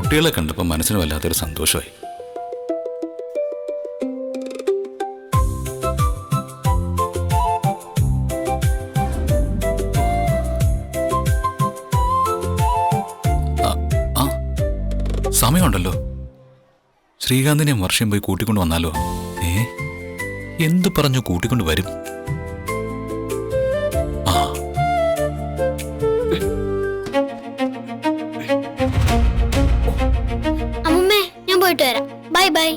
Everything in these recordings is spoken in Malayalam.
കുട്ടികളെ കണ്ടപ്പോൾ മനസ്സിന് വല്ലാത്തൊരു സന്തോഷമായി. സമയമുണ്ടല്ലോ. ശ്രീകാന്തിനെയും വർഷം പോയി കൂട്ടിക്കൊണ്ട് വന്നാലോ? എന്ത് പറഞ്ഞു കൂട്ടിക്കൊണ്ട് വരും? അമ്മേ, ഞാൻ പോയിട്ട് വരാം. Bye bye.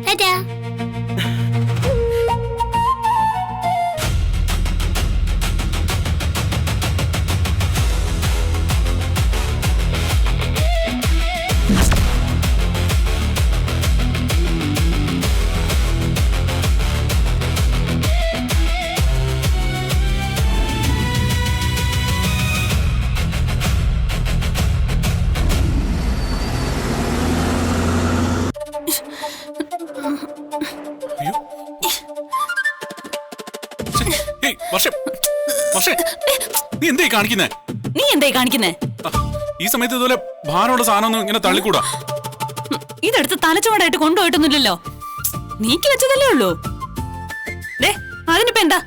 ടാറ്റാ. നീ എന്തായി കാണിക്കുന്നേ? ഈ സമയത്ത് ഇതുപോലെ ഭാരമുള്ള സാധനം ഇങ്ങനെ തള്ളിക്കൂടാ. ഇതെടുത്ത് തലച്ചുവടായിട്ട് കൊണ്ടുപോയിട്ടൊന്നുമില്ലല്ലോ. നീക്കി വെച്ചതല്ലേ ഉള്ളൂ. അതിനിപ്പോ എന്താ?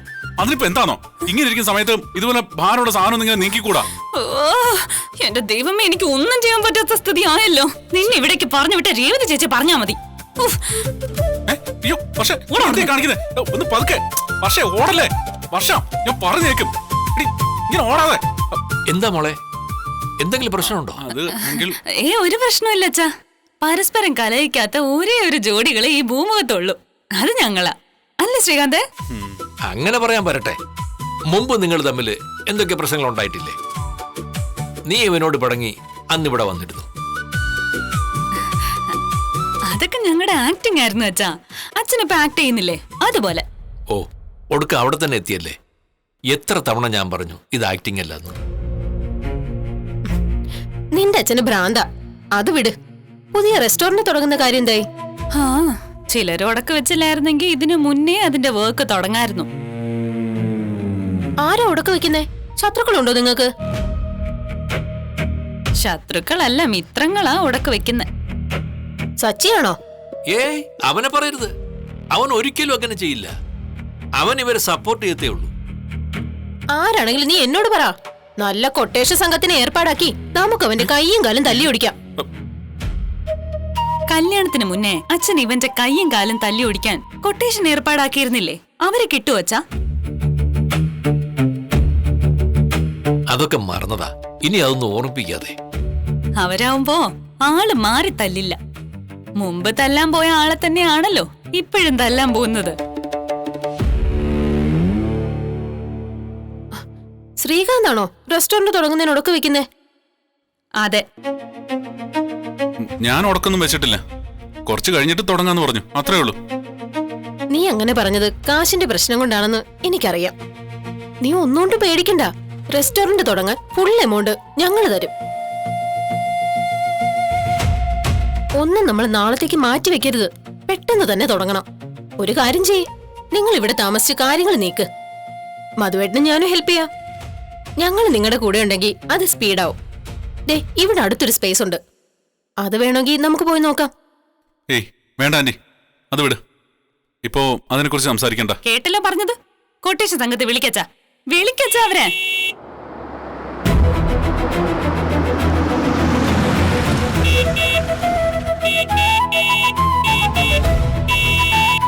അതിനിപ്പോ എന്താണോ ഇങ്ങനെ ഇരിക്കുന്ന സമയത്ത് ഇതുപോലെ ഭാരമുള്ള സാധനം ഇങ്ങനെ നീക്കിക്കൂടാ? എന്റെ ദൈവമേ, എനിക്ക് ഒന്നും ചെയ്യാൻ പറ്റാത്ത സ്ഥിതി ആയല്ലോ. നിന്നെ ഇവിടേക്ക് പറഞ്ഞു വിട്ട രേവതി ചേച്ചി പറഞ്ഞാ മതി. ഒന്ന് പതുക്കെ. പക്ഷേ ഓടല്ലേ വർഷ, ഞാൻ പറഞ്ഞേക്കും. ഇങ്ങനെ ഓടാതെ. എന്താ മോളെ, എന്തെങ്കിലും പ്രശ്നമുണ്ടോ? ഒരു പ്രശ്നമില്ല അച്ഛാ. പരസ്പരം കലയിക്കാത്ത ഒരേ ഒരു ജോഡികളെ ഈ ഭൂമുഖത്തുള്ളൂ. അത് ഞങ്ങളാ. അല്ലേ ശ്രീകാന്ത്? അങ്ങനെ പറയാൻ പറട്ടെ. മുമ്പ് നിങ്ങൾ തമ്മിൽ എന്തൊക്കെ പ്രശ്നങ്ങൾ ഉണ്ടായിട്ടില്ലേ? നീ ഇവനോട് പടങ്ങി അന്നിവിടെ വന്നിരുന്നു. അതൊക്കെ ഞങ്ങളുടെ ആക്ടിംഗ് ആയിരുന്നു അച്ഛാ. അച്ഛനിപ്പോ ആക്ട് ചെയ്യുന്നില്ലേ അതുപോലെ. ഓ, ഒടുക്ക അവിടെ തന്നെ എത്തിയല്ലേ. എത്ര തവണ ഞാൻ പറഞ്ഞു ഇത് ആക്ടിംഗ് അല്ലെന്ന്. നിന്റെ അച്ഛന് ഭ്രാന്ത. അത് വിട്. പുതിയ റെസ്റ്റോറന്റ് തുടങ്ങുന്ന കാര്യം എന്തായി? ചിലരോടൊക്കെ വെച്ചില്ലായിരുന്നെങ്കിൽ ഇതിനു മുന്നേ അതിന്റെ വർക്ക് തുടങ്ങായിരുന്നു. ആരാ ഉടക്ക വെക്കുന്നേ? ശത്രുക്കളുണ്ടോ നിങ്ങക്ക്? ശത്രുക്കളല്ല, മിത്രങ്ങളാ ഉടക്ക വെക്കുന്നെ. സച്ചിയാണോ? ഏയ്, അവനെ പറയരുത്. അവൻ ഒരിക്കലും അങ്ങനെ ചെയ്യില്ല. അവൻ ഇവരെ സപ്പോർട്ട് ചെയ്യത്തേ ഉള്ളൂ. ആരാണെങ്കിലും നീ എന്നോട് പറ. നല്ല കൊട്ടേഷൻ സംഘത്തിന് ഏർപ്പാടാക്കി നമുക്ക് അവന്റെ കൈയും കാലും തല്ലി ഓടിക്കാം. കല്യാണത്തിന് മുന്നേ അച്ഛൻ ഇവന്റെ കൈയും കാലും തല്ലി ഓടിക്കാൻ കൊട്ടേഷൻ ഏർപ്പാടാക്കിയിരുന്നില്ലേ? അവരെ കിട്ടുവച്ചാ? അതൊക്കെ മറന്നതാ. ഇനി അതൊന്നും ഓർമ്മിപ്പിക്കാതെ. അവരാവുമ്പോ ആള് മാറി തല്ലില്ല. മുമ്പ് തല്ലാൻ പോയ ആളെ തന്നെയാണല്ലോ ഇപ്പോഴും തല്ലാൻ പോകുന്നത്. ശ്രീകാന്താണോ റെസ്റ്റോറന്റ് തുടങ്ങുന്നതിന് ഉടക്ക വെക്കുന്നേ? അതെ. ഞാൻ ഉടക്കൊന്നും വെച്ചിട്ടില്ല. കുറച്ച് കഴിഞ്ഞിട്ട് തുടങ്ങാന്ന് പറഞ്ഞു, അത്രേ ഉള്ളൂ. നീ അങ്ങനെ പറഞ്ഞത് കാശിന്റെ പ്രശ്നം കൊണ്ടാണെന്ന് എനിക്കറിയാം. നീ ഒന്നുകൊണ്ട് പേടിക്കണ്ട. റെസ്റ്റോറന്റ് തുടങ്ങാൻ ഫുൾ എമൗണ്ട് ഞങ്ങൾ തരും. ഒന്നും നമ്മൾ നാളത്തേക്ക് മാറ്റി വെക്കരുത്. പെട്ടെന്ന് തന്നെ തുടങ്ങണം. ഒരു കാര്യം ചെയ്യ്, നിങ്ങൾ ഇവിടെ താമസിച്ച് കാര്യങ്ങൾ നീക്ക്. മധുവേട്ടനും ഞാനും ഹെൽപ്പ് ചെയ്യാം. ഞങ്ങൾ നിങ്ങളുടെ കൂടെ ഉണ്ടെങ്കിൽ അത് സ്പീഡാവും. ദേ, ഇവിടെ അടുത്തൊരു സ്പേസ് ഉണ്ട്. അത് വേണമെങ്കിൽ നമുക്ക് പോയി നോക്കാം. ഏയ് വേണ്ട ആന്റി, അത് വിട്. ഇപ്പോ അതിനെ കുറിച്ച് സംസാരിക്കണ്ട. കേട്ടല്ലോ പറഞ്ഞത്. കൊട്ടേഷൻ സംഘത്തെ വിളിക്കച്ചാ അവരെ.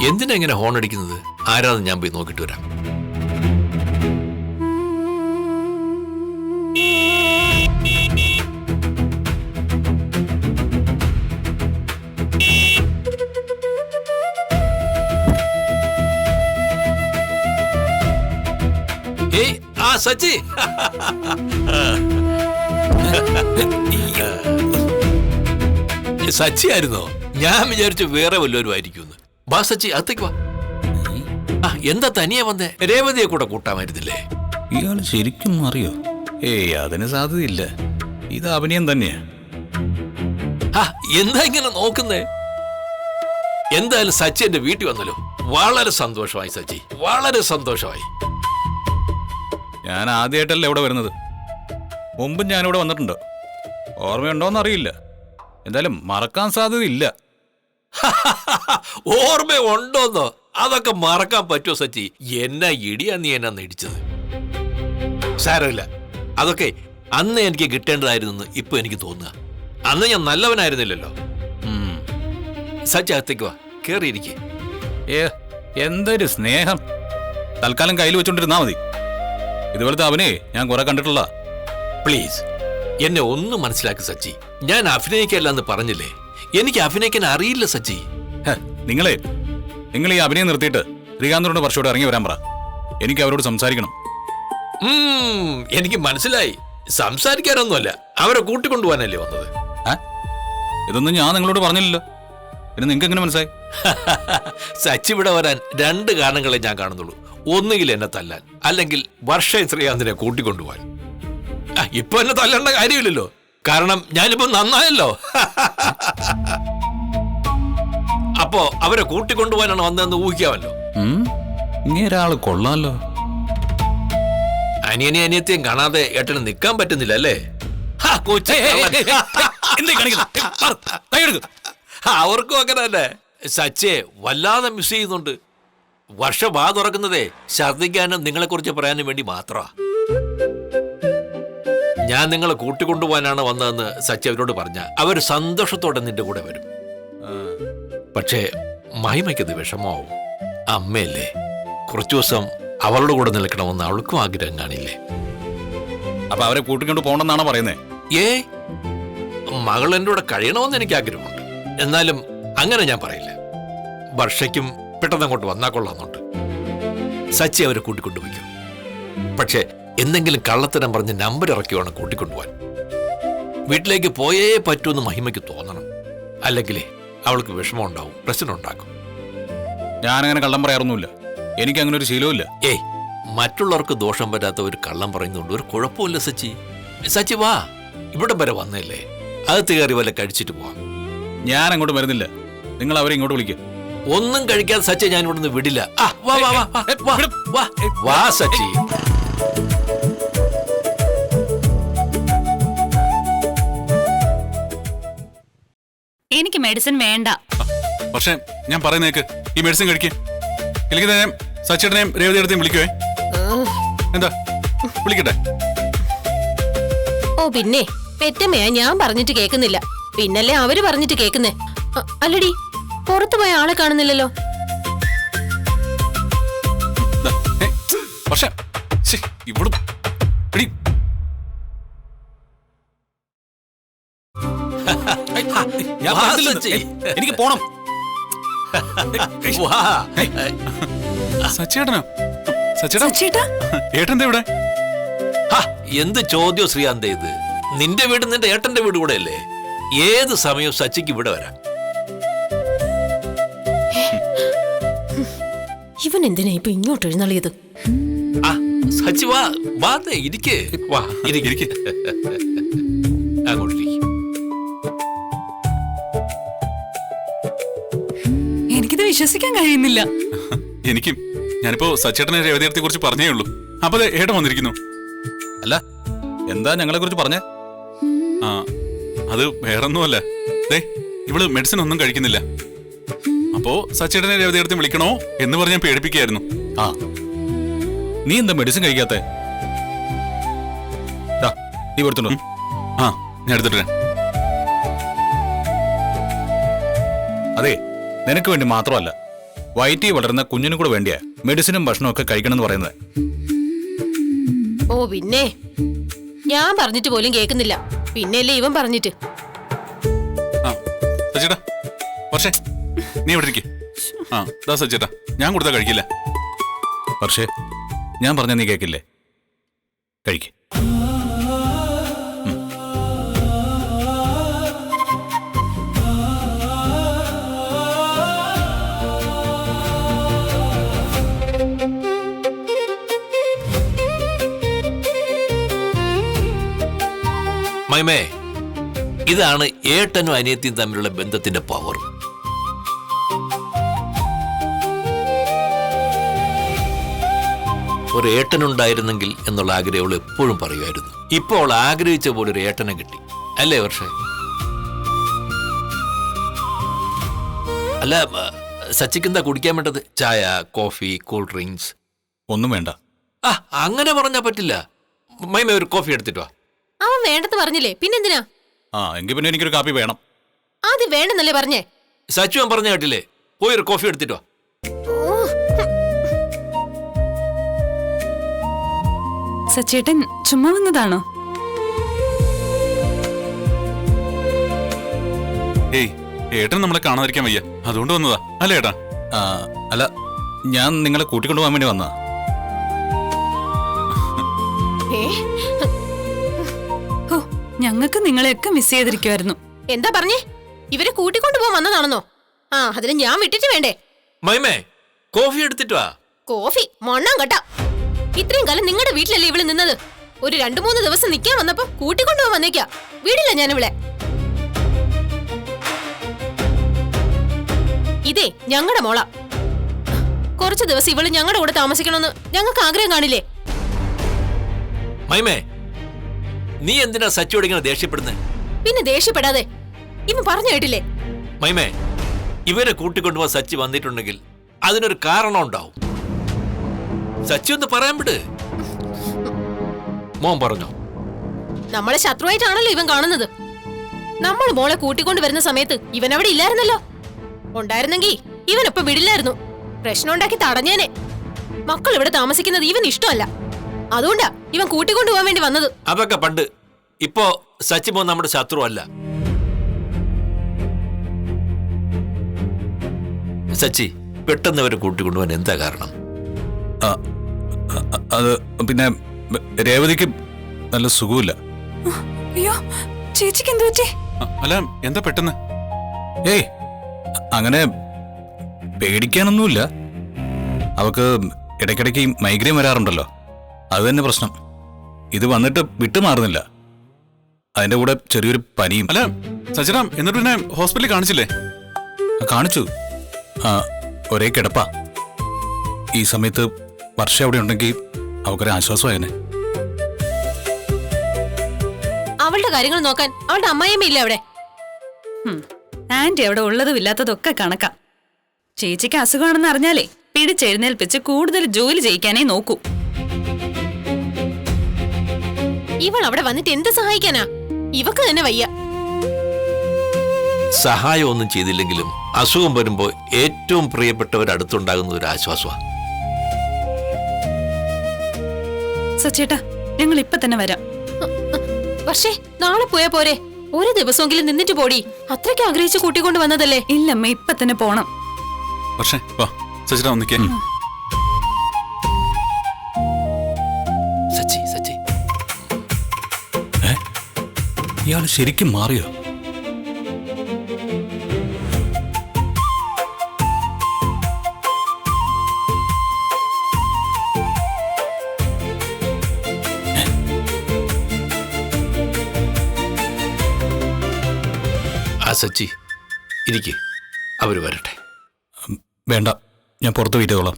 എന്തിനാ ഇങ്ങനെ ഹോൺ അടിക്കുന്നത്? ആരാന്ന് ഞാൻ പോയി നോക്കിട്ട് വരാം. സച്ചി, സച്ചി ആയിരുന്നോ? ഞാൻ വിചാരിച്ചു വേറെ വല്ലവരും ആയിരിക്കും. വാ സച്ചി, അകത്തേക്ക് വാ. എന്താ തനിയെ വന്നേ? രേവതിയെ കൂടെ കൂട്ടാമായിരുന്നില്ലേ? ഇയാൾ ശരിക്കും അറിയോ? ഏയ്, അതിന് സാധ്യതയില്ല. ഇത് അഭിനയം തന്നെയാ. എന്താ ഇങ്ങനെ നോക്കുന്നേ? എന്തായാലും സച്ചി എന്റെ വീട്ടിൽ വന്നല്ലോ. വളരെ സന്തോഷമായി സച്ചി, വളരെ സന്തോഷമായി. ഞാൻ ആദ്യമായിട്ടല്ല ഇവിടെ വരുന്നത്. മുമ്പും ഞാനിവിടെ വന്നിട്ടുണ്ട്. ഓർമ്മയുണ്ടോന്ന് അറിയില്ല. എന്തായാലും മറക്കാൻ സാധ്യതയില്ല. ഓർമ്മ ഉണ്ടോന്നോ? അതൊക്കെ മറക്കാൻ പറ്റുമോ സച്ചി? എന്നാ ഇടിയാ നീ എന്നാ ഇടിച്ചത്? സാരമില്ല, അതൊക്കെ അന്ന് എനിക്ക് കിട്ടേണ്ടതായിരുന്നു ഇപ്പൊ എനിക്ക് തോന്നുക. അന്ന് ഞാൻ നല്ലവനായിരുന്നില്ലല്ലോ. സച്ചി അകത്തേക്ക് വാ, കേറിയിരിക്കേ. എന്തൊരു സ്നേഹം. തൽക്കാലം കയ്യിൽ വെച്ചോണ്ടിരുന്നാ മതി. ഇതുപോലത്തെ അവനെ ഞാൻ കുറെ കണ്ടിട്ടുള്ള. പ്ലീസ് എന്നെ ഒന്ന് മനസ്സിലാക്കി സച്ചി. ഞാൻ അഭിനയിക്കല്ല എന്ന് പറഞ്ഞില്ലേ? എനിക്ക് അഭിനയിക്കാൻ അറിയില്ല സച്ചി. നിങ്ങൾ ഈ അഭിനയം നിർത്തിയിട്ട് ശ്രീകാന്തോട് വർഷോട് ഇറങ്ങി വരാൻ പറ. എനിക്ക് അവരോട് സംസാരിക്കണം. എനിക്ക് മനസ്സിലായി. സംസാരിക്കാനൊന്നുമല്ല, അവരെ കൂട്ടിക്കൊണ്ടുപോകാനല്ലേ വന്നത്. ഇതൊന്നും ഞാൻ നിങ്ങളോട് പറഞ്ഞില്ലല്ലോ. പിന്നെ നിങ്ങൾക്ക് എങ്ങനെ മനസ്സിലായി? സച്ചി ഇവിടെ വരാൻ 2 കാരണങ്ങളെ ഞാൻ കാണുന്നുള്ളൂ. ഒന്നുകിൽ എന്നെ തല്ലാൻ, അല്ലെങ്കിൽ വർഷ ശ്രീകാന്തിനെ കൂട്ടിക്കൊണ്ടുപോകാൻ. ഇപ്പൊ എന്നെ തല്ലേണ്ട കാര്യമില്ലല്ലോ, കാരണം ഞാനിപ്പോ നന്നായല്ലോ. അപ്പോ അവരെ കൂട്ടിക്കൊണ്ടുപോകാനാണ് വന്നതെന്ന് ഊഹിക്കാമല്ലോ. ഇങ്ങേരാള് കൊള്ളാലോ. അനിയനെ അനിയത്തെയും കാണാതെ ഏട്ടന് നിൽക്കാൻ പറ്റുന്നില്ല അല്ലേ? അവർക്കും അങ്ങനെ തന്നെ. സച്ചേ വല്ലാതെ മിസ് ചെയ്യുന്നുണ്ട്. വർഷ വാ തുറക്കുന്നതേ ഛർദ്ദിക്കാനും നിങ്ങളെക്കുറിച്ച് പറയാനും വേണ്ടി മാത്രമാ. ഞാൻ നിങ്ങളെ കൂട്ടിക്കൊണ്ടുപോകാനാണ് വന്നതെന്ന് സച്ചി അവരോട് പറഞ്ഞ അവർ സന്തോഷത്തോടെ നിന്റെ കൂടെ വരും. പക്ഷേ മഹിമയ്ക്കത് വിഷമാവും. അമ്മയല്ലേ, കുറച്ചു ദിവസം അവളുടെ കൂടെ നിൽക്കണമെന്ന് അവൾക്കും ആഗ്രഹം കാണില്ലേ? അപ്പൊ അവരെ കൂട്ടിക്കൊണ്ട് പോകണമെന്നാണോ പറയുന്നേ? മകൾ എൻ്റെ കൂടെ കഴിയണമെന്ന് എനിക്ക് ആഗ്രഹമുണ്ട്. എന്നാലും അങ്ങനെ ഞാൻ പറയില്ല. വർഷയ്ക്കും പെട്ടെന്ന് അങ്ങോട്ട് വന്നാൽ കൊള്ളാമെന്നുണ്ട്. സച്ചി അവരെ കൂട്ടിക്കൊണ്ടുപോയിക്കും. പക്ഷെ എന്തെങ്കിലും കള്ളത്തരം പറഞ്ഞ് നമ്പർ ഇറക്കി വേണം കൂട്ടിക്കൊണ്ടുപോകാൻ. വീട്ടിലേക്ക് പോയേ പറ്റൂന്ന് മഹിമയ്ക്ക് തോന്നണം. അല്ലെങ്കിലേ അവൾക്ക് വിഷമം ഉണ്ടാവും, പ്രശ്നം ഉണ്ടാക്കും. ഞാനങ്ങനെ കള്ളം പറയാറൊന്നുമില്ല. എനിക്ക് അങ്ങനെ ഒരു ശീലവും ഇല്ല. മറ്റുള്ളവർക്ക് ദോഷം വരാത്ത ഒരു കള്ളം പറയുന്നതുകൊണ്ട് ഒരു കുഴപ്പമില്ല സച്ചി. സച്ചി വാ, ഇവിടെ വരെ വന്നല്ലേ, അകത്ത് കയറി വല്ല കഴിച്ചിട്ട് പോവാം. ഞാൻ അങ്ങോട്ട് വരുന്നില്ല. നിങ്ങൾ അവരെ ഇങ്ങോട്ട് വിളിക്കുക. ഒന്നും കഴിക്കാതെ സച്ചി ഞാൻ ഇവിടെ നിന്ന് വിടില്ല. വാ സച്ചി. എനിക്ക് മെഡിസിൻ വേണ്ട. പക്ഷെ ഞാൻ പറയുന്നേക്ക്, ഈ മെഡിസിൻ കഴിക്കേ. ഇല്ലെങ്കിൽ ഞാൻ സച്ചേട്ടനെയും രേവതിയെടുത്തേയും വിളിക്കുവേ. എന്താ വിളിക്കട്ടെ? ഓ പിന്നെ പെറ്റമ്മയാ ഞാൻ പറഞ്ഞിട്ട് കേൾക്കുന്നില്ല, പിന്നല്ലേ അവര് പറഞ്ഞിട്ട് കേൾക്കുന്നേ. അല്ലടി, പുറത്തു പോയ ആളെ കാണുന്നില്ലല്ലോ. പക്ഷെ ഇവളും എനിക്ക് പോണം. സച്ചേട്ടനോ? സച്ചേട്ടാ ഏട്ടന്റെ ഇവിടെ? എന്ത് ചോദ്യം ശ്രീകാന്ത് ഇത്? നിന്റെ വീട് നിന്റെ ഏട്ടന്റെ വീട് കൂടെ അല്ലേ? ഏത് സമയവും സച്ചിക്ക് ഇവിടെ വരാം. ഇവൻ എന്തിനാ ഇപ്പൊ ഇങ്ങോട്ട് എഴുന്നള്ളിയത്? സച്ചി വാ, ഇരിക്ക്. വാ ഇരിക്ക്. അങ്ങോട്ടിരിക്കും. എനിക്കിത് വിശ്വസിക്കാൻ കഴിയുന്നില്ല. എനിക്കും. ഞാനിപ്പോ സച്ചേട്ടനെ രേവതിയെ കുറിച്ച് പറഞ്ഞേ ഉള്ളൂ. അപ്പൊ ഏട്ടൻ വന്നിരിക്കുന്നു. അല്ല, എന്താ ഞങ്ങളെ കുറിച്ച് പറഞ്ഞേ? അത് വേറൊന്നുമല്ല. ഇവള് മെഡിസിൻ ഒന്നും കഴിക്കുന്നില്ല. അപ്പോ സച്ചേട്ടനെ രേവതിയെ വിളിക്കണോ എന്ന് പറഞ്ഞ് ഞാൻ പേടിപ്പിക്കായിരുന്നു. നീ എന്താ മെഡിസിൻ കഴിക്കാത്ത? നീ കൊടുത്തുണ്ടോ? ഞാൻ എടുത്തിട്ട്. അതെ, നിനക്ക് വേണ്ടി മാത്രമല്ല, വയറ്റിൽ വളരുന്ന കുഞ്ഞിനും കൂടെ വേണ്ടിയാ മെഡിസിനും ഭക്ഷണവും ഒക്കെ കഴിക്കണമെന്ന് പറയുന്നത്. ഓ പിന്നെ ഞാൻ പറഞ്ഞിട്ട് പോലും കേൾക്കുന്നില്ല, പിന്നെയല്ലേ ഇവൻ പറഞ്ഞിട്ട്. സച്ചേട്ടാ, പക്ഷേ നീ ഇവിടെ ഇരിക്കേ. സച്ചേട്ടാ, ഞാൻ കൊടുത്താ കഴിക്കില്ല. പക്ഷേ ഞാൻ പറഞ്ഞ നീ കേക്കില്ലേ? കഴിക്ക്. മൈമേ, ഇതാണ് ഏട്ടനും അനിയത്തിയും തമ്മിലുള്ള ബന്ധത്തിന്റെ പവർ. ഒരു ഏട്ടനുണ്ടായിരുന്നെങ്കിൽ എന്നുള്ള ആഗ്രഹം അവൾ എപ്പോഴും പറയുമായിരുന്നു. ഇപ്പോൾ അവൾ ആഗ്രഹിച്ച പോലെ ഒരു ഏട്ടനെ കിട്ടി, അല്ലേ വർഷേ? അല്ല, സച്ചിക്ക് എന്താ കുടിക്കാൻ വേണ്ടത്? ചായ, കോഫി, കൂൾ ഡ്രിങ്ക്സ്? ഒന്നും വേണ്ട. ആ, അങ്ങനെ പറഞ്ഞാ പറ്റില്ല. മൈമ ഒരു കോഫി എടുത്തിട്ട് വാ. അവൻ വേണ്ടെന്ന് പറഞ്ഞില്ലേ, പിന്നെന്തിനാ? ആ എങ്കിൽ പിന്നെ എനിക്കൊരു കാപ്പി വേണം. ആദ്യം വേണ്ടെന്നല്ലേ പറഞ്ഞേ? സച്ചു ഞാൻ പറഞ്ഞ കേട്ടില്ലേ? പോയി ഒരു കോഫി എടുത്തിട്ട് വാ. സച്ചേട്ടൻ ചുമ്മാ വന്നതാണോ? ഏയ്, ഏട്ടൻ നമ്മളെ കാണാതിരിക്കാൻ വയ്യ, അതുകൊണ്ട് വന്നതാ. അല്ലേ ഏട്ടാ? ആ, അല്ല, ഞാൻ നിങ്ങളെ കൂട്ടിക്കൊണ്ടുപോകാൻ വേണ്ടി വന്നതാ. ഏ, ഹോ, ഞങ്ങൾക്ക് നിങ്ങളെയൊക്കെ മിസ് ചെയ്തിരിക്കുമായിരുന്നു. എന്താ പറഞ്ഞേ? ഇവരെ കൂട്ടിക്കൊണ്ടുപോകാൻ വന്നതാണെന്നോ? ആ, അതിന് ഞാൻ വിട്ടിട്ട് വേണ്ടേ? മൈമേ, കോഫി എടുത്തിട്ട് വാ. കോഫി മണ്ണാൻ കേട്ടാ. ഇത്രയും കാലം നിങ്ങളുടെ വീട്ടിലല്ലേ ഇവള് നിന്നത്? ഒരു 2-3 ദിവസം നിൽക്കാൻ വന്നപ്പോ കൂട്ടിക്കൊണ്ടുപോകാൻ വന്നേക്കാ. വീടില്ല ഞാൻ ഇവിടെ. ഇതേ ഞങ്ങളുടെ മോള. കുറച്ച് ദിവസം ഇവള് ഞങ്ങളുടെ കൂടെ താമസിക്കണമെന്ന് ഞങ്ങൾക്ക് ആഗ്രഹം കാണില്ലേ? മൈമേ, നീ എന്തിനാ സച്ചിയോട് ഇങ്ങനെ ദേഷ്യപ്പെടുന്നത്? പിന്നെ ദേഷ്യപ്പെടാതെ. ഇവൻ പറഞ്ഞു കേട്ടില്ലേ? മൈമേ, ഇവരെ കൂട്ടിക്കൊണ്ടുപോകാൻ സച്ചി വന്നിട്ടുണ്ടെങ്കിൽ അതിനൊരു കാരണം ഉണ്ടാവും. സച്ചി ഒന്ന് പറയാൻ വിട്. മോൻ പറഞ്ഞോ? നമ്മളെ ശത്രുവായിട്ടാണല്ലോ ഇവൻ കാണുന്നത്. നമ്മൾ മോളെ കൂട്ടിക്കൊണ്ട് വരുന്ന സമയത്ത് ഇവൻ അവിടെ ഇല്ലായിരുന്നല്ലോ. ഉണ്ടായിരുന്നെങ്കി ഇവനൊപ്പം വിടില്ലായിരുന്നു. പ്രശ്നം ഉണ്ടാക്കി തടഞ്ഞേനെ. മക്കൾ ഇവിടെ താമസിക്കുന്നത് ഇവൻ ഇഷ്ടമല്ല. അതുകൊണ്ടാ ഇവൻ കൂട്ടിക്കൊണ്ടുപോകാൻ വേണ്ടി വന്നത്. അതൊക്കെ പണ്ട്. ഇപ്പോ സച്ചി മോൻ നമ്മുടെ ശത്രു അല്ല. സച്ചി, പെട്ടെന്ന് അവരെ കൂട്ടിക്കൊണ്ടുപോകാൻ എന്താ കാരണം? ആ, അത് പിന്നെ രേവതിക്ക് നല്ല സുഖമില്ല. അയ്യോ, ചേച്ചിക്ക് എന്ത് പറ്റി? അല്ല, എന്താ പെട്ടെന്ന്? ഏയ്, അങ്ങനെ പേടിക്കാനൊന്നുമില്ല. അവക്ക് ഇടയ്ക്കിടയ്ക്ക് മൈഗ്രെയിൻ വരാറുണ്ടല്ലോ, അത് തന്നെ പ്രശ്നം. ഇത് വന്നിട്ട് വിട്ടുമാറുന്നില്ല. അതിന്റെ കൂടെ ചെറിയൊരു പനിയും. അല്ല സച്ചിടാ, എന്നിട്ട് പിന്നെ ഹോസ്പിറ്റലിൽ കാണിച്ചില്ലേ? കാണിച്ചു. ആ, ഒരേ കിടപ്പാ. ഈ സമയത്ത് വർഷ അവിടെ ഉണ്ടെങ്കിൽ അവക്കൊരു ആശ്വാസമായേനെ. അവളുടെ കാര്യങ്ങൾ നോക്കാൻ അവളുടെ അമ്മായിയമ്മയില്ല അവിടെ. ആന്റി അവിടെ ഉള്ളതും ഇല്ലാത്തതൊക്കെ കണക്കാ. ചേച്ചിക്ക് അസുഖമാണെന്ന് അറിഞ്ഞാലേ പിടിച്ചെഴുന്നേൽപ്പിച്ച് കൂടുതൽ ജോലി ചെയ്യിക്കാനേ നോക്കൂ. ഇവൾ അവിടെ വന്നിട്ട് എന്ത് സഹായിക്കാനാ? ഇവക്ക് തന്നെ വയ്യ. സഹായം ഒന്നും ചെയ്തില്ലെങ്കിലും അസുഖം വരുമ്പോ ഏറ്റവും പ്രിയപ്പെട്ടവർ അടുത്തുണ്ടാകുന്ന ഒരു ആശ്വാസമാണ്. സച്ചേട്ടാ, ഞങ്ങൾ ഇപ്പൊ തന്നെ വരാം. പക്ഷേ നാളെ പോയാ പോരെ? ഒരു ദിവസമെങ്കിലും നിന്നിട്ട് പോടി. അത്രയ്ക്ക് ആഗ്രഹിച്ച് കൂട്ടിക്കൊണ്ട് വന്നതല്ലേ? ഇല്ലമ്മ, ഇപ്പൊ തന്നെ പോണം. പക്ഷേ വാ സച്ചിടാ, ഒന്നിക്കേ. സച്ചി, സച്ചി, ഇയാൾ ശരിക്കും മാറിയോ? ആ സച്ചി ഇരിക്കെ, അവര് വരട്ടെ. വേണ്ട, ഞാൻ പുറത്ത് വീട്ടോളാം.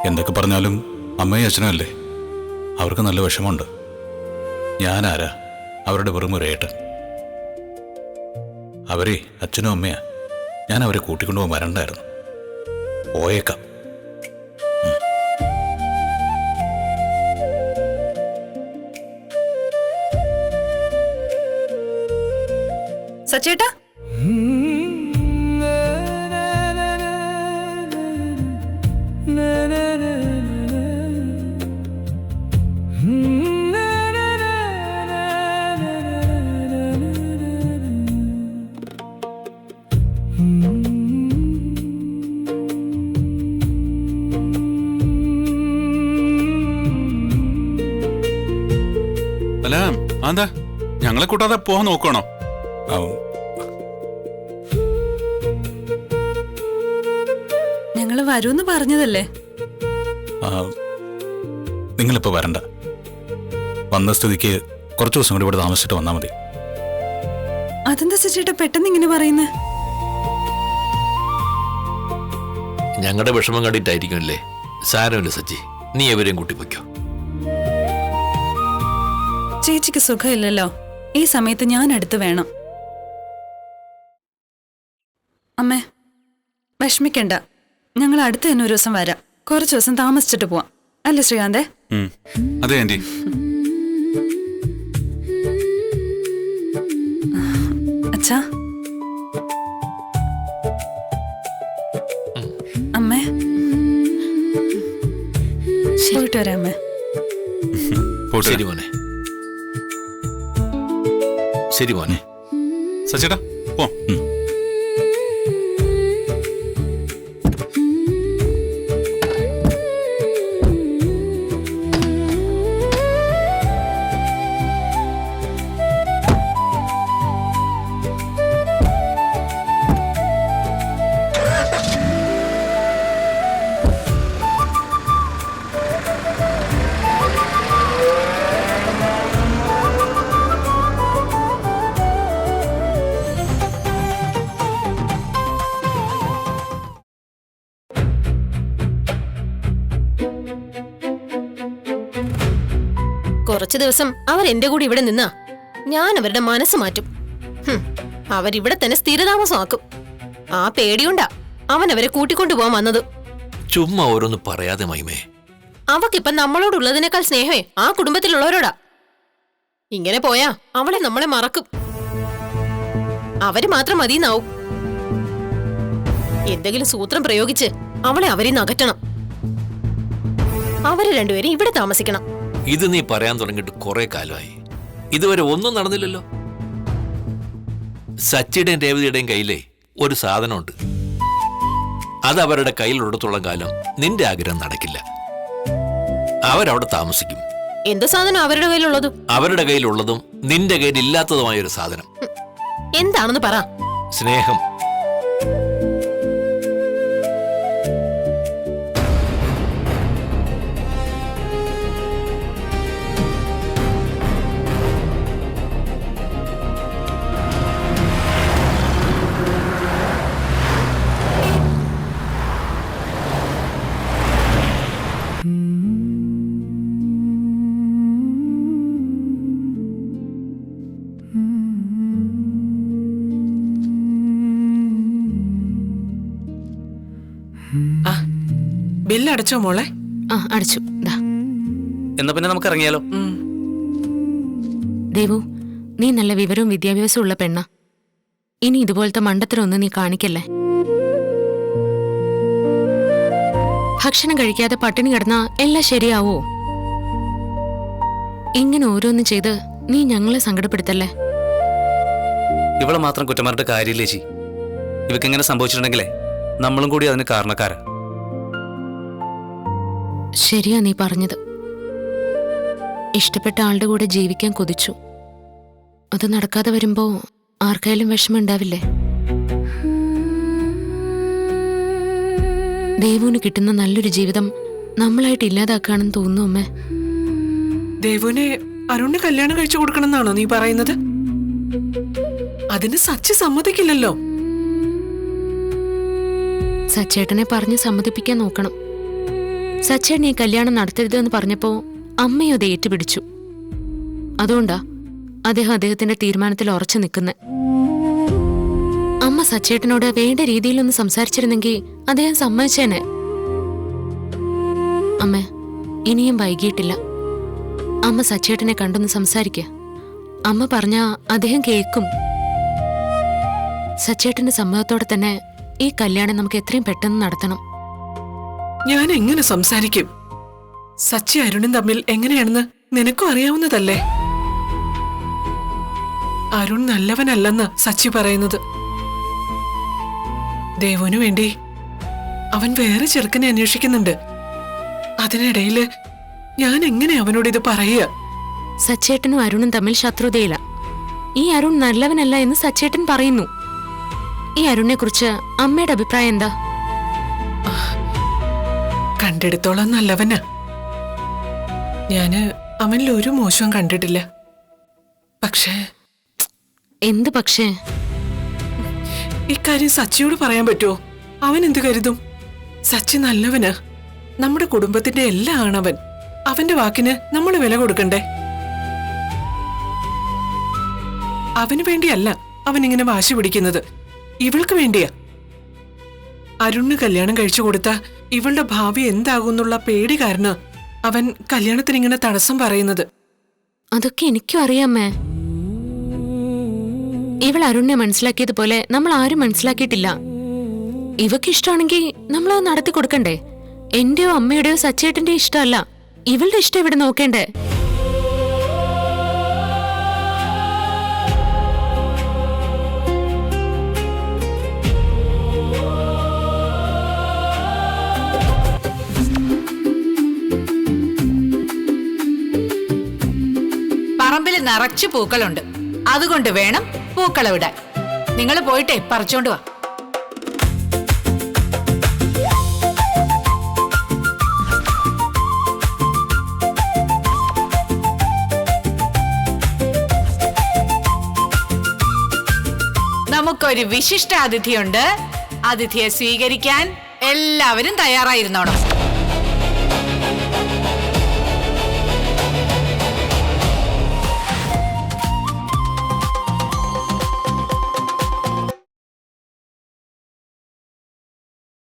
എന്തൊക്കെ പറഞ്ഞാലും അമ്മയും അച്ഛനും അല്ലേ, അവർക്ക് നല്ല വിഷമമുണ്ട്. ഞാനാരാ? അവരുടെ വെറും ഒരു ഏട്ടൻ. അവരെ അച്ഛനും അമ്മയാ. ഞാൻ അവരെ കൂട്ടിക്കൊണ്ടുപോകാൻ വരണ്ടായിരുന്നു. പോയേക്കാം. സച്ചേട്ടാ, അല്ല എന്താ ഞങ്ങളെ കൂട്ടാതെ പോകാൻ നോക്കണോ? ആ, ഞങ്ങള് വരൂന്ന് പറഞ്ഞതല്ലേ. ആ, നിങ്ങളിപ്പോ വരണ്ട. വന്ന സ്ഥിതിക്ക് കുറച്ചു ദിവസം കൂടി ഇവിടെ താമസിച്ചിട്ട് വന്നാൽ മതി. അതെന്താ സച്ചേട്ടാ പെട്ടെന്ന് ഇങ്ങനെ പറയുന്നേ? ഞങ്ങളുടെ വിഷമം കണ്ടിട്ടായിരിക്കുമല്ലേ. സാരമില്ല സച്ചി, നീ എവരെയും കൂട്ടിപ്പോയ്ക്കോ. ചേച്ചിക്ക് സുഖമില്ലല്ലോ, ഈ സമയത്ത് ഞാൻ അടുത്ത് വേണം. അമ്മേ വിഷമിക്കണ്ട, ഞങ്ങൾ അടുത്ത് തന്നെ ഒരു ദിവസം വരാം. കുറച്ചു ദിവസം താമസിച്ചിട്ട് പോവാം, അല്ലേ ശ്രീകാന്തേ? അതെ ആന്റി. അച്ഛാ, അമ്മേ പോയിട്ട് വരാം അമ്മേ. പോട്ടെ. ശരി മോനെ, ശരി മോനെ. സച്ചേട്ടാ പോ. കുറച്ചു ദിവസം അവർ എന്റെ കൂടെ ഇവിടെ നിന്നാ ഞാൻ അവരുടെ മനസ്സ് മാറ്റും. അവരിവിടെ തന്നെ സ്ഥിരതാമസമാക്കും. ആ പേടിയുണ്ടാ അവൻ അവരെ കൂട്ടിക്കൊണ്ടുപോകാൻ വന്നത്. ചുമ്മാ ഓരോന്ന് പറയാതെ മഹിമേ. അവക്കിപ്പം നമ്മളോടുള്ളതിനേക്കാൾ സ്നേഹമേ ആ കുടുംബത്തിലുള്ളവരോടാ. ഇങ്ങനെ പോയാ അവളെ നമ്മളെ മറക്കും. അവര് മാത്രം മതിയെന്നാവും. എന്തെങ്കിലും സൂത്രം പ്രയോഗിച്ച് അവളെ അവരിന്ന് അകറ്റണം. അവര് രണ്ടുപേരും ഇവിടെ താമസിക്കണം. ഇത് നീ പറയാൻ തുടങ്ങിയിട്ട് കുറെ കാലമായി, ഇതുവരെ ഒന്നും നടന്നില്ലല്ലോ. സച്ചിയുടെയും രേവതിയുടെയും കയ്യിലെ ഒരു സാധനമുണ്ട്. അത് അവരുടെ കയ്യിലുള്ളടത്തോളം കാലം നിന്റെ ആഗ്രഹം നടക്കില്ല. അവരവിടെ താമസിക്കും. എന്ത് സാധനം അവരുടെ കയ്യിലുള്ളത്? അവരുടെ കയ്യിലുള്ളതും നിന്റെ കയ്യിലില്ലാത്തതുമായ ഒരു സാധനം. എന്താണെന്ന് പറ. സ്നേഹം. ബില്ലടച്ചോ മോളെ? അടച്ചു. എന്നാ പിന്നെ നമുക്ക് ഇറങ്ങിയാലോ? ദേവു, നീ നല്ല വിവരവും വിദ്യാഭ്യാസവും ഉള്ള പെണ്ണ. ഇനി ഇതുപോലത്തെ മണ്ടത്തരമൊന്നും നീ കാണിക്കല്ലേ. ഭക്ഷണം കഴിക്കാതെ പട്ടിണി കിടന്നാ എല്ലാം ശരിയാവോ? ഇങ്ങനെ ഓരോന്നും ചെയ്ത് നീ ഞങ്ങളെ സങ്കടപ്പെടുത്തല്ലേ. ഇവളെ മാത്രം കുറ്റം പറഞ്ഞിട്ട് കാര്യമില്ല ചേച്ചി. ഇവക്കെങ്ങനെ സംഭവിച്ചിട്ടുണ്ടെങ്കിലേ നമ്മളും കൂടി അതിന് കാരണക്കാരാ. ശരിയാ നീ പറഞ്ഞത്. ഇഷ്ടപ്പെട്ട ആളുടെ കൂടെ ജീവിക്കാൻ കൊതിച്ചു. അത് നടക്കാതെ വരുമ്പോ ആർക്കായാലും വിഷമം ഉണ്ടാവില്ലേ? ദേവുവിന് കിട്ടുന്ന നല്ലൊരു ജീവിതം നമ്മളായിട്ട് ഇല്ലാതാക്കാണെന്ന് തോന്നുന്നു അമ്മേ. ദേവുവിനെ അരുണിന് കല്യാണം കഴിച്ചു കൊടുക്കണമെന്നാണോ നീ പറയുന്നത്? അതിന് സച്ചി സമ്മതിക്കില്ലല്ലോ. സച്ചേട്ടനെ പറഞ്ഞ് സമ്മതിപ്പിക്കാൻ നോക്കണം. സച്ചേട്ടൻ ഈ കല്യാണം നടത്തരുതെന്ന് പറഞ്ഞപ്പോ അമ്മയും അത് ഏറ്റുപിടിച്ചു. അതുകൊണ്ടാ അദ്ദേഹത്തിന്റെ തീരുമാനത്തിൽ ഉറച്ചു നിൽക്കുന്നത്. അമ്മ സച്ചേട്ടനോട് വേണ്ട രീതിയിലൊന്ന് സംസാരിച്ചിരുന്നെങ്കിൽ അദ്ദേഹം സമ്മതിച്ചേനെ. അമ്മ ഇനിയും വൈകിയിട്ടില്ല. അമ്മ സച്ചേട്ടനെ കണ്ടൊന്ന് സംസാരിക്ക. അമ്മ പറഞ്ഞാ അദ്ദേഹം കേൾക്കും. സച്ചേട്ടന്റെ സമ്മതത്തോടെ തന്നെ ഈ കല്യാണം നമുക്ക് എത്രയും പെട്ടെന്ന് നടത്തണം. ഞാൻ എങ്ങനെ സംസാരിക്കും? സച്ചി അരുണും തമ്മിൽ എങ്ങനെയാണെന്ന് നിനക്കും അറിയാവുന്നതല്ലേ. അരുൺ നല്ലവനല്ലെന്ന് സച്ചി പറയുന്നത്. ദേവുവിനു വേണ്ടി അവൻ വേറെ ചെറുക്കനെ അന്വേഷിക്കുന്നുണ്ട്. അതിനിടയില് ഞാൻ എങ്ങനെ അവനോട് ഇത് പറയുക? സച്ചേട്ടനും അരുണും തമ്മിൽ ശത്രുതയില്ല. ഈ അരുൺ നല്ലവനല്ല എന്ന് സച്ചേട്ടൻ പറയുന്നു. ഈ അരുണിനെ കുറിച്ച് അമ്മയുടെ അഭിപ്രായം എന്താ? കണ്ടെടുത്തോളം നല്ലവനാ. ഞാന് അവനിൽ ഒരു മോശവും കണ്ടിട്ടില്ല. പക്ഷേ എന്ത് പക്ഷേ? ഇക്കാര്യം സച്ചിയോട് പറയാൻ പറ്റുമോ? അവൻ എന്ത് കരുതും? സച്ചി നല്ലവനാ. നമ്മുടെ കുടുംബത്തിന്റെ എല്ലാം ആണവൻ. അവന്റെ വാക്കിന് നമ്മൾ വില കൊടുക്കണ്ടേ? അവന് വേണ്ടിയല്ല അവൻ ഇങ്ങനെ വാശി പിടിക്കുന്നത്, ഇവൾക്ക് വേണ്ടിയാ. അരുണിന് കല്യാണം കഴിച്ചു കൊടുത്ത ഇവളുടെ ഭാവി എന്താകുന്നുള്ള പേടി കാരണം അവൻ കല്യാണത്തിന് ഇങ്ങനെ തടസ്സം പറയുന്നത്. അതൊക്കെ എനിക്കും അറിയാമേ. ഇവൾ അരുണിനെ മനസ്സിലാക്കിയതുപോലെ നമ്മൾ ആരും മനസ്സിലാക്കിയിട്ടില്ല. ഇവക്ക് ഇഷ്ടമാണെങ്കിൽ നമ്മളത് നടത്തി കൊടുക്കണ്ടേ? എന്റെയോ അമ്മയുടെയോ സച്ചേട്ടന്റെയോ ഇഷ്ടമല്ല, ഇവളുടെ ഇഷ്ടം ഇവിടെ നോക്കേണ്ടേ? പറമ്പിൽ നിറച്ചു പൂക്കളുണ്ട്, അതുകൊണ്ട് വേണം പൂക്കളവിടാൻ. നിങ്ങൾ പോയിട്ടേ പറിച്ചോണ്ട് വാ. നമുക്കൊരു വിശിഷ്ട അതിഥിയുണ്ട്. അതിഥിയെ സ്വീകരിക്കാൻ എല്ലാവരും തയ്യാറായിരുന്നോണം.